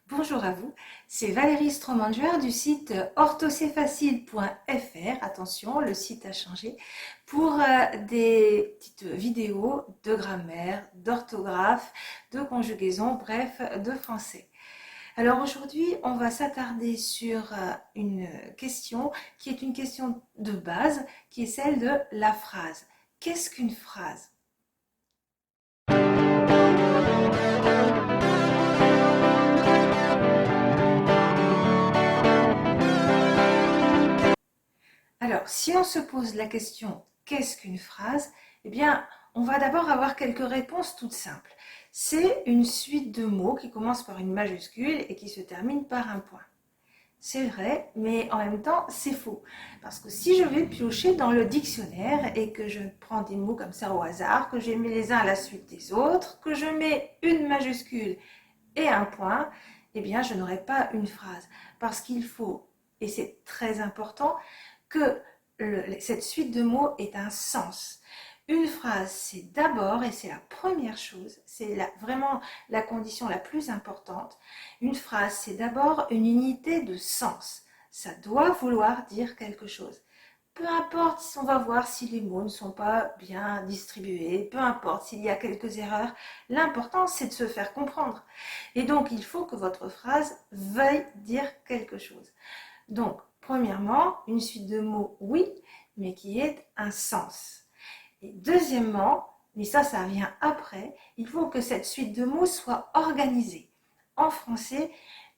Bonjour à vous, c'est Valérie Stromanger du site orthocfacile.fr. Attention, le site a changé pour des petites vidéos de grammaire, d'orthographe, de conjugaison, bref, de français. Alors aujourd'hui, on va s'attarder sur une question qui est une question de base, qui est celle de la phrase. Qu'est-ce qu'une phrase ? Alors, si on se pose la question qu'est-ce qu'une phrase? Eh bien, on va d'abord avoir quelques réponses toutes simples. C'est une suite de mots qui commence par une majuscule et qui se termine par un point. C'est vrai, mais en même temps, c'est faux. Parce que si je vais piocher dans le dictionnaire et que je prends des mots comme ça au hasard, que je les mets les uns à la suite des autres, que je mets une majuscule et un point, eh bien, je n'aurai pas une phrase. Parce qu'il faut, et c'est très important, que cette suite de mots ait un sens. Une phrase, c'est d'abord, et c'est la première chose, c'est vraiment la condition la plus importante, une phrase, c'est d'abord une unité de sens. Ça doit vouloir dire quelque chose. Peu importe si on va voir si les mots ne sont pas bien distribués, peu importe s'il y a quelques erreurs, l'important c'est de se faire comprendre. Et donc il faut que votre phrase veuille dire quelque chose. Donc, premièrement, une suite de mots, oui, mais qui ait un sens. Et deuxièmement, mais ça vient après, il faut que cette suite de mots soit organisée. En français,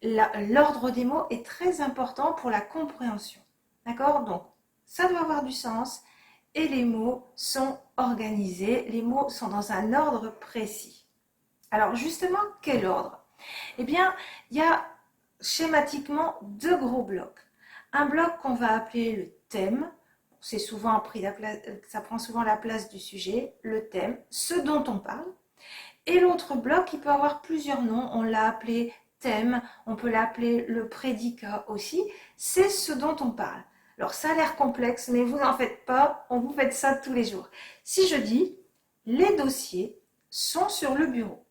l'ordre des mots est très important pour la compréhension. D'accord? Donc, ça doit avoir du sens et les mots sont organisés, les mots sont dans un ordre précis. Alors, justement, quel ordre? Eh bien, il y a schématiquement deux gros blocs. Un bloc qu'on va appeler le thème, c'est souvent pris ça prend souvent la place du sujet, le thème, ce dont on parle. Et l'autre bloc, il peut avoir plusieurs noms, on l'a appelé thème, on peut l'appeler le prédicat aussi, c'est ce dont on parle. Alors ça a l'air complexe, mais vous n'en faites pas, on vous fait ça tous les jours. Si je dis, les dossiers sont sur le bureau.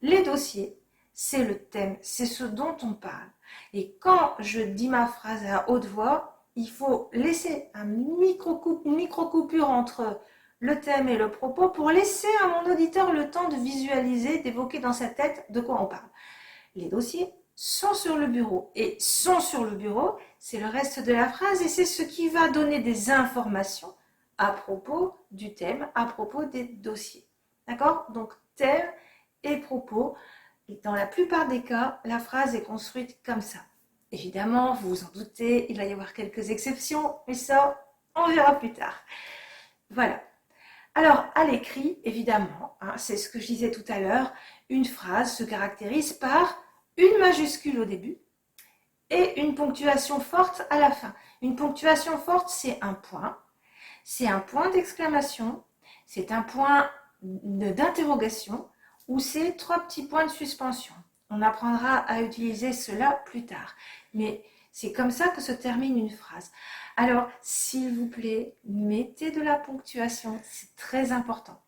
Les dossiers, c'est le thème, c'est ce dont on parle. Et quand je dis ma phrase à haute voix, il faut laisser une micro-coupure entre le thème et le propos pour laisser à mon auditeur le temps de visualiser, d'évoquer dans sa tête de quoi on parle. Les dossiers sont sur le bureau. Et sont sur le bureau, c'est le reste de la phrase et c'est ce qui va donner des informations à propos du thème, à propos des dossiers. D'accord? Donc, thème et propos. Et dans la plupart des cas, la phrase est construite comme ça. Évidemment, vous vous en doutez, il va y avoir quelques exceptions, mais ça, on verra plus tard. Voilà. Alors, à l'écrit, évidemment, hein, c'est ce que je disais tout à l'heure, une phrase se caractérise par une majuscule au début et une ponctuation forte à la fin. Une ponctuation forte, c'est un point d'exclamation, c'est un point d'interrogation ou c'est trois petits points de suspension. On apprendra à utiliser cela plus tard. Mais c'est comme ça que se termine une phrase. Alors, s'il vous plaît, mettez de la ponctuation, c'est très important.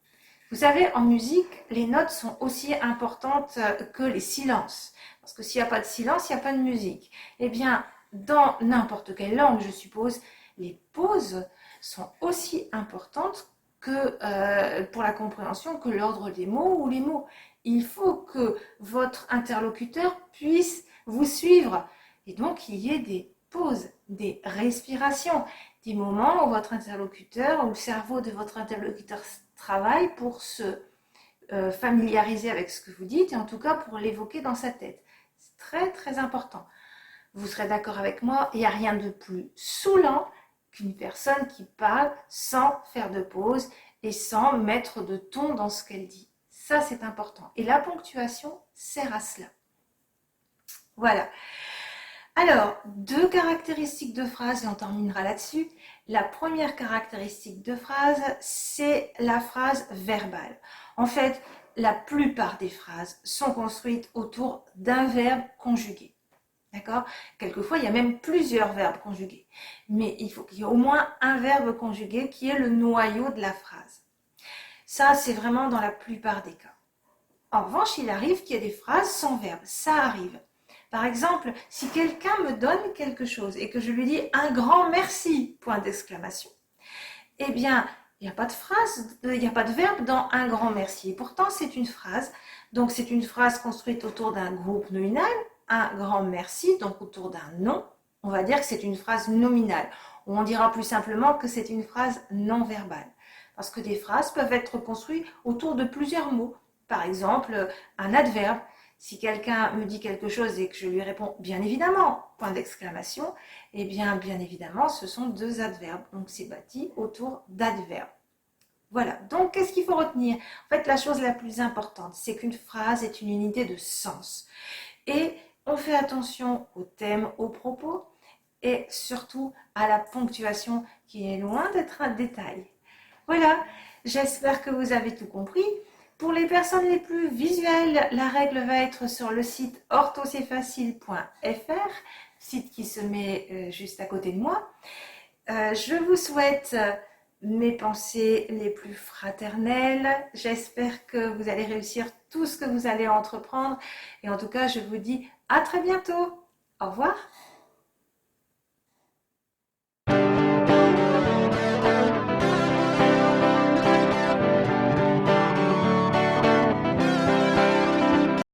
Vous savez, en musique, les notes sont aussi importantes que les silences. Parce que s'il n'y a pas de silence, il n'y a pas de musique. Eh bien, dans n'importe quelle langue, je suppose, les pauses sont aussi importantes pour la compréhension que l'ordre des mots ou les mots. Il faut que votre interlocuteur puisse vous suivre. Et donc, il y ait des pauses, des respirations, des moments où votre interlocuteur ou le cerveau de votre interlocuteur travaille pour se familiariser avec ce que vous dites et en tout cas pour l'évoquer dans sa tête. C'est très très important. Vous serez d'accord avec moi, il n'y a rien de plus saoulant qu'une personne qui parle sans faire de pause et sans mettre de ton dans ce qu'elle dit. Ça, c'est important. Et la ponctuation sert à cela. Voilà. Alors, deux caractéristiques de phrase, et on terminera là-dessus. La première caractéristique de phrase, c'est la phrase verbale. En fait, la plupart des phrases sont construites autour d'un verbe conjugué. D'accord? Quelquefois, il y a même plusieurs verbes conjugués. Mais il faut qu'il y ait au moins un verbe conjugué qui est le noyau de la phrase. Ça, c'est vraiment dans la plupart des cas. En revanche, il arrive qu'il y ait des phrases sans verbe. Ça arrive. Par exemple, si quelqu'un me donne quelque chose et que je lui dis un grand merci, point d'exclamation, eh bien, il n'y a pas de phrase, il n'y a pas de verbe dans un grand merci. Et pourtant, c'est une phrase. Donc, c'est une phrase construite autour d'un groupe nominal, un grand merci, donc autour d'un nom. On va dire que c'est une phrase nominale. Ou on dira plus simplement que c'est une phrase non verbale. Parce que des phrases peuvent être construites autour de plusieurs mots. Par exemple, un adverbe. Si quelqu'un me dit quelque chose et que je lui réponds bien évidemment, point d'exclamation, eh bien évidemment ce sont deux adverbes. Donc c'est bâti autour d'adverbes. Voilà, donc qu'est-ce qu'il faut retenir? En fait, la chose la plus importante, c'est qu'une phrase est une unité de sens. Et on fait attention au thème, aux propos et surtout à la ponctuation qui est loin d'être un détail. Voilà, j'espère que vous avez tout compris. Pour les personnes les plus visuelles, la règle va être sur le site orthocfacile.fr, site qui se met juste à côté de moi. Je vous souhaite mes pensées les plus fraternelles. J'espère que vous allez réussir tout ce que vous allez entreprendre. Et en tout cas, je vous dis à très bientôt. Au revoir.